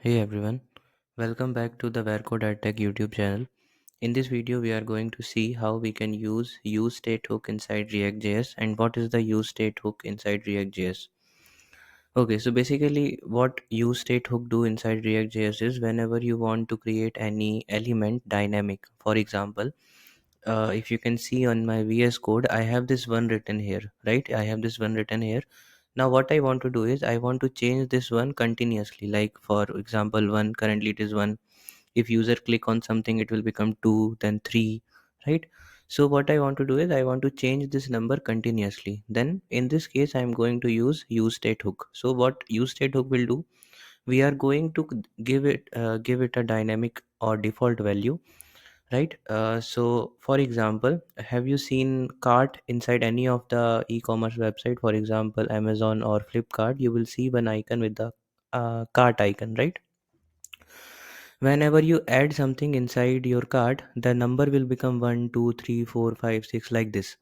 Hey everyone, welcome back to the varCODE Tech YouTube channel. In this video, we are going to see how we can use useState hook inside React.js and what is the useState hook inside React.js. Okay, so basically, what useState hook do inside React.js is whenever you want to create any element dynamic. For example, if you can see on my VS Code, I have this one written here, right? I have this one written here. Now what I want to do is I want to change this one continuously, like for example one, currently it is one. If user click on something it will become two, then three, right? So what I want to do is I want to change this number continuously. Then in this case I am going to use useState hook. So what useState hook will do, we are going to give it a dynamic or default value, right? So for example, have you seen cart inside any of the e-commerce website? For example, Amazon or Flipkart, you will see one icon with the cart icon, right? Whenever you add something inside your cart, the number will become 1, 2, 3, 4, 5, 6, like this.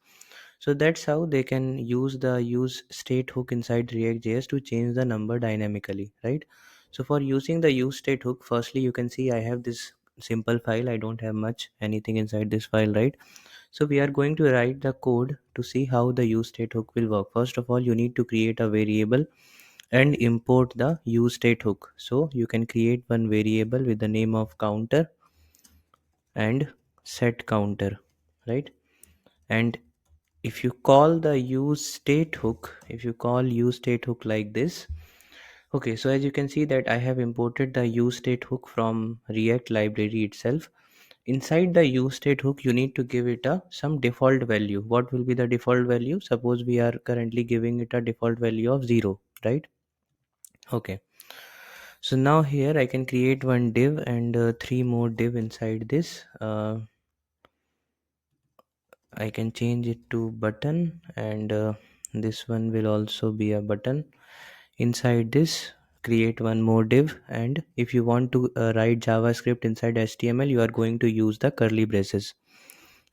So that's how they can use the use state hook inside React.js to change the number dynamically, right? So for using the use state hook, firstly you can see I have this simple file. I don't have much anything inside this file, right? So we are going to write the code to see how the use state hook will work. First of all, you need to create a variable and import the use state hook. So you can create one variable with the name of counter and set counter, right? And if you call the use state hook, if you call use state hook like this, okay, so as you can see that I have imported the use state hook from React library itself. Inside the use state hook you need to give it a some default value. What will be the default value? Suppose we are currently giving it a default value of 0, right? Okay, so now here I can create one div and three more div inside this. I can change it to button, and this one will also be a button. Inside this, create one more div, and if you want to write JavaScript inside HTML, you are going to use the curly braces.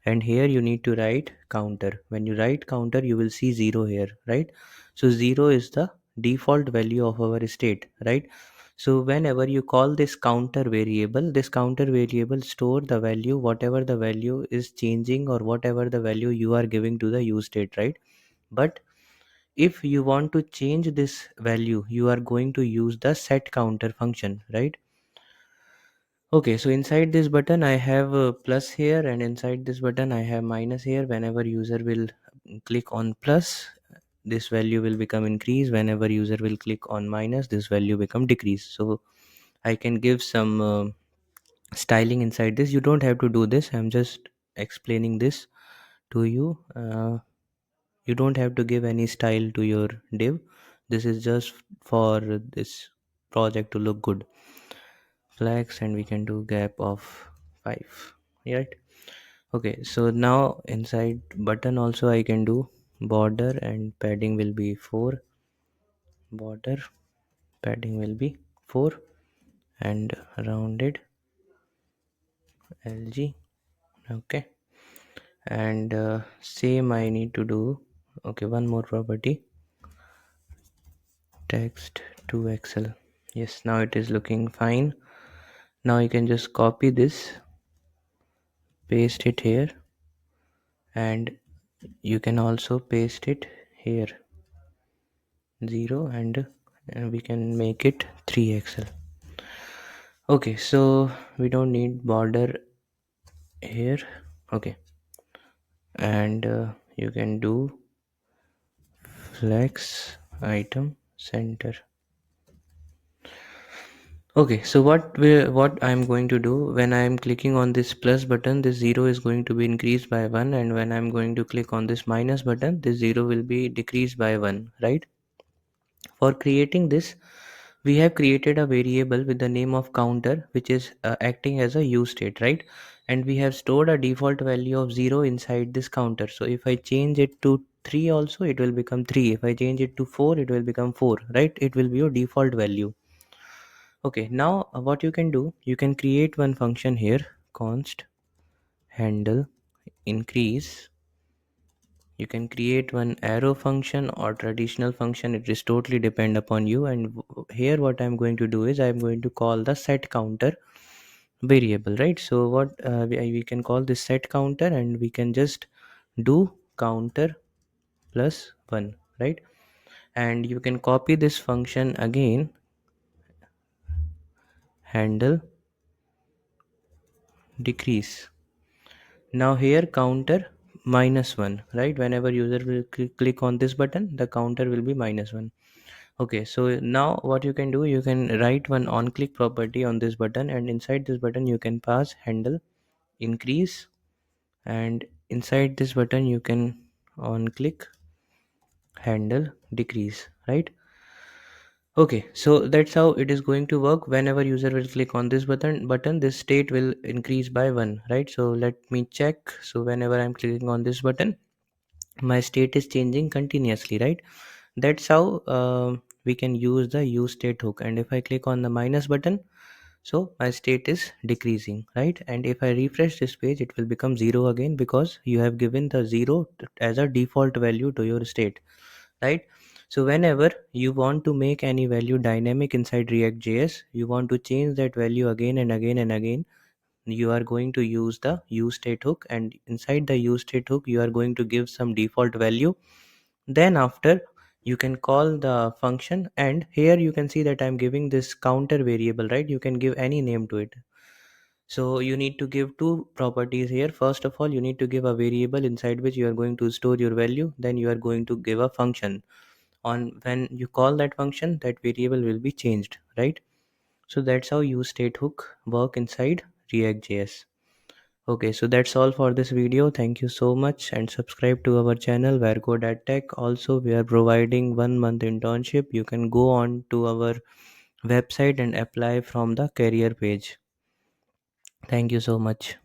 And here you need to write counter. When you write counter, you will see 0 here, right? So 0 is the default value of our state, right? So whenever you call this counter variable store the value, whatever the value is changing or whatever the value you are giving to the use state, right? But if you want to change this value, you are going to use the set counter function, right? Okay, so inside this button I have a plus here, and inside this button I have minus here. Whenever user will click on plus, this value will become increase. Whenever user will click on minus, this value become decrease. So I can give some styling inside this. You don't have to do this, I'm just explaining this to you. You don't have to give any style to your div. This is just for this project to look good. Flags, and we can do gap of 5, right? Okay, so now inside button also I can do border, and padding will be 4. Border padding will be 4, and rounded lg. Okay, and same I need to do. Okay, one more property, text to excel. Yes, now it is looking fine. Now you can just copy this, paste it here, and you can also paste it here 0, and we can make it 3xl. Okay, so we don't need border here. Okay, and you can do flex item center. Okay, so what I'm going to do, when I'm clicking on this plus button, this 0 is going to be increased by 1, and when I'm going to click on this minus button, this 0 will be decreased by 1, right? For creating this, we have created a variable with the name of counter, which is acting as a use state, right? And we have stored a default value of 0 inside this counter. So if I change it to 3 also, it will become 3. If I change it to 4, it will become 4, right? It will be your default value. Okay, now what you can do, you can create one function here, const handle increase You can create one arrow function or traditional function. It is totally depend upon you. And here what I'm going to do is I'm going to call the set counter variable, right? So what we can call this set counter, and we can just do counter plus 1, right? And you can copy this function again, handle decrease. Now here counter -1, right? Whenever user will click on this button, the counter will be -1. Okay, so now what you can do, you can write one on click property on this button, and inside this button you can pass handle increase, and inside this button you can on click handle decrease, right? Okay, so that's how it is going to work. Whenever user will click on this button, this state will increase by 1, right? So let me check. So whenever I'm clicking on this button, my state is changing continuously, right? That's how we can use the use state hook. And if I click on the minus button, so my state is decreasing, right? And if I refresh this page, it will become 0 again, because you have given the 0 as a default value to your state, right? So whenever you want to make any value dynamic inside React.js, you want to change that value again and again and again, you are going to use the use state hook. And inside the use state hook, you are going to give some default value. Then after, you can call the function, and here you can see that I'm giving this counter variable, right? You can give any name to it. So you need to give two properties here. First of all, you need to give a variable inside which you are going to store your value. Then you are going to give a function. On when you call that function, that variable will be changed, right? So that's how use state hook work inside React.js. Okay, so that's all for this video. Thank you so much, and subscribe to our channel varCODE Tech. Also, we are providing 1 month internship. You can go on to our website and apply from the career page. Thank you so much.